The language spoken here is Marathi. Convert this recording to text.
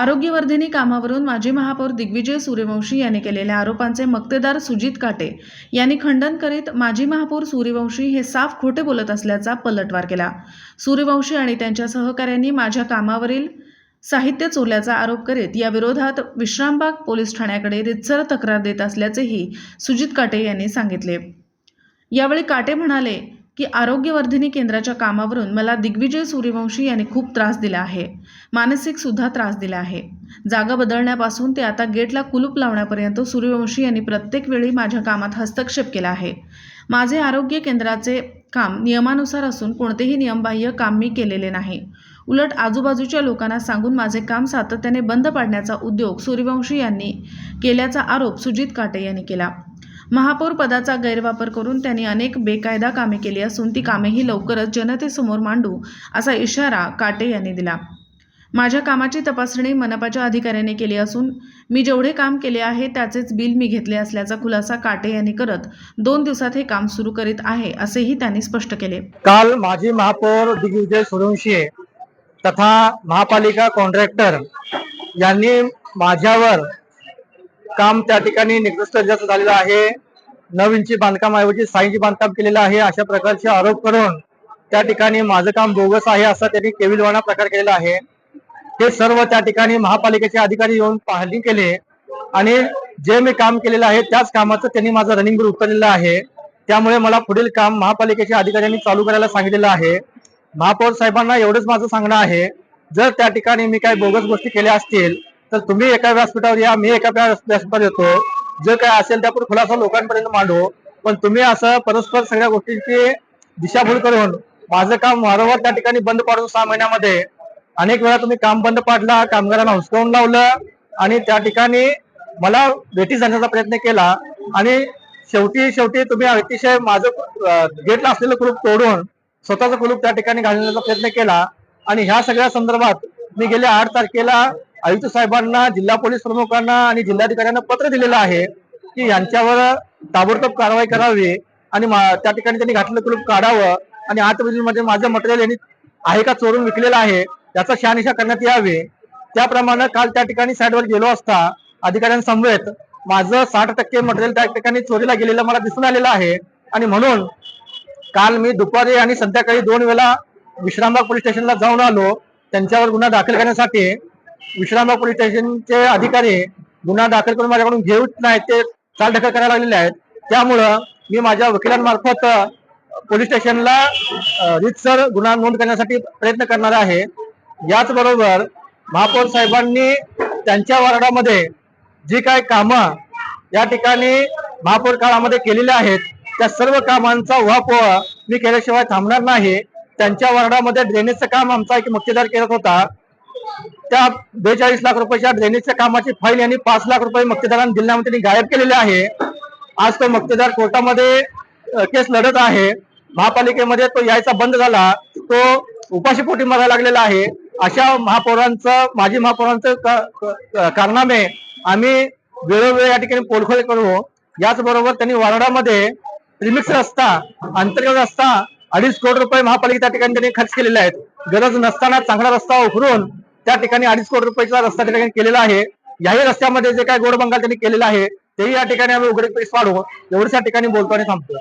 आरोग्यवर्धिनी कामावरून माजी महापौर दिग्विजय सूर्यवंशी यांनी केलेल्या आरोपांचे मक्तेदार सुजित काटे यांनी खंडन करीत माजी महापौर सूर्यवंशी हे साफ खोटे बोलत असल्याचा पलटवार केला। सूर्यवंशी आणि त्यांच्या सहकाऱ्यांनी माझ्या कामावरील साहित्य चोरल्याचा आरोप करीत या विरोधात विश्रामबाग पोलीस ठाण्याकडे रितसर तक्रार देत असल्याचेही सुजित काटे यांनी सांगितले। यावेळी काटे म्हणाले की आरोग्यवर्धिनी केंद्राच्या कामावरून मला दिग्विजय सूर्यवंशी यांनी खूप त्रास दिला आहे, मानसिक सुद्धा त्रास दिला आहे। जागा बदलण्यापासून ते आता गेटला कुलूप लावण्यापर्यंत सूर्यवंशी यांनी प्रत्येक वेळी माझ्या कामात हस्तक्षेप केला आहे। माझे आरोग्य केंद्राचे काम नियमानुसार असून कोणतेही नियमबाह्य काम मी केलेले नाही। उलट आजूबाजूच्या लोकांना सांगून माझे काम सातत्याने बंद पाडण्याचा उद्योग सूर्यवंशी यांनी केल्याचा आरोप सुजित काटे यांनी केला। महापौर पदाचा गैरवापर करून त्यांनी अनेक बेकायदा कामे केली असून ती कामेही लवकरच जनतेसमोर मांडू असा इशारा काटे यांनी दिला। माझ्या कामाची तपासणी मनपाच्या अधिकाऱ्यांनी केली असून मी जेवढे काम केले आहे त्याचेच बिल मी घेतले असल्याचा खुलासा काटे यांनी करत 2 दिवसात हे काम सुरू करीत आहे असेही त्यांनी स्पष्ट केले। काल माजी महापौर दिग्विजय सूर्यवंशी तथा महापालिका कॉन्ट्रॅक्टर यांनी माझ्यावर काम त्या ठिकाणी निकृष्ट दर्जाचं झालेलं आहे, 9 इंची बांधकामाऐवजी 6 इंची बांधकाम केलेलं आहे अशा प्रकारचे आरोप करून त्या ठिकाणी माझं काम बोगस आहे असा त्यांनी केविलवाणा प्रकार केलेला आहे। हे सर्व त्या ठिकाणी महापालिकेचे अधिकारी येऊन पाहणी केले आणि जे मी काम केलेलं आहे त्याच कामाचं त्यांनी माझं रनिंग बिल उतरलेलं आहे। त्यामुळे मला पुढील काम महापालिकेच्या अधिकाऱ्यांनी चालू करायला सांगितलेलं आहे। महापौर साहेबांना एवढंच माझं सांगणं आहे, जर त्या ठिकाणी मी काही बोगस गोष्टी केल्या असतील तर तुम्ही एका व्यासपीठावर या, मी एका व्यासपीठावर येतो, जे काय असेल त्यापूर्वी खुलासा लोकांपर्यंत मांडू। पण तुम्ही असं परस्पर सगळ्या गोष्टींची दिशाभूल करून माझं काम वारंवार त्या ठिकाणी बंद पाडून 6 महिन्यामध्ये अनेक वेळा तुम्ही काम बंद पाडला, कामगारांना हुसकावून लावलं आणि त्या ठिकाणी मला भेटी जाण्याचा प्रयत्न केला आणि शेवटी तुम्ही अतिशय माझं गेटला असलेलं कुलूप तोडून स्वतःचं कुलूप त्या ठिकाणी घालण्याचा प्रयत्न केला। आणि ह्या सगळ्या संदर्भात मी गेल्या 8 तारखेला आयुक्त साहेबांना, जिल्हा पोलीस प्रमुखांना आणि जिल्हाधिकाऱ्यांना पत्र दिलेलं आहे की यांच्यावर ताबडतोब कारवाई करावी आणि त्या ठिकाणी त्यांनी घातलेलं कुलूप काढावं आणि आतमध्ये माझं मटेरियल यांनी आहे का चोरून विकलेलं आहे याचा शहानिशा करण्यात यावी। त्याप्रमाणे काल त्या ठिकाणी साईडवर गेलो असता अधिकाऱ्यांसमवेत माझं 60% मटेरियल त्या ठिकाणी चोरीला गेलेलं मला दिसून आलेलं आहे आणि म्हणून काल मी दुपारी आणि संध्याकाळी 2 वेळा विश्रामबाग पोलीस स्टेशनला जाऊन आलो त्यांच्यावर गुन्हा दाखल करण्यासाठी। विश्रामबाग पोलीस स्टेशनचे अधिकारी गुन्हा दाखल करून माझ्याकडून घेऊच नाही, ते चालढकल करायला लागलेले आहेत। त्यामुळं मी माझ्या वकिलांमार्फत पोलीस स्टेशनला रीतसर गुन्हा नोंद करण्यासाठी प्रयत्न करणार आहे। याचबरोबर महापौर साहेबांनी त्यांच्या वार्डामध्ये जी काही कामं या ठिकाणी महापौर काळामध्ये केलेली आहेत त्या सर्व कामांचा उहापोह मी केल्याशिवाय थांबणार नाही। त्यांच्या वार्डामध्ये ड्रेनेजचं काम आमचा एक मक्तेदार करत होता, त्या 42 लाख रुपयाच्या ड्रेनेजच्या कामाची फाईल यांनी 5 लाख रुपये मक्तेदारांना दिल्यामध्ये त्यांनी गायब केलेले आहे। आज तो मक्तेदार कोर्टामध्ये केस लढत आहे, महापालिकेमध्ये तो यायचा बंद झाला, तो उपाशीपोटी मरायला लागलेला आहे। अशा महापौरांचं, माजी महापौरांचं कारनामे आम्ही वेळोवेळी या ठिकाणी पोलखोल करू। याचबरोबर त्यांनी वार्डामध्ये प्रीमिक्स रस्ता, अंतर्गत रस्ता 2.5 कोटी रुपये महापालिका त्या ठिकाणी त्यांनी खर्च केलेले आहेत। गरज नसताना चांगला रस्ता उकरून त्या ठिकाणी 2.5 कोटी रुपयाचा रस्ता त्या ठिकाणी केलेला आहे। याही रस्त्यामध्ये जे काही गोडबंगाल त्यांनी केलेला आहे तेही या ठिकाणी आम्ही उघडकीस पाडू, एवढ्याच या ठिकाणी बोलतो आणि थांबतो।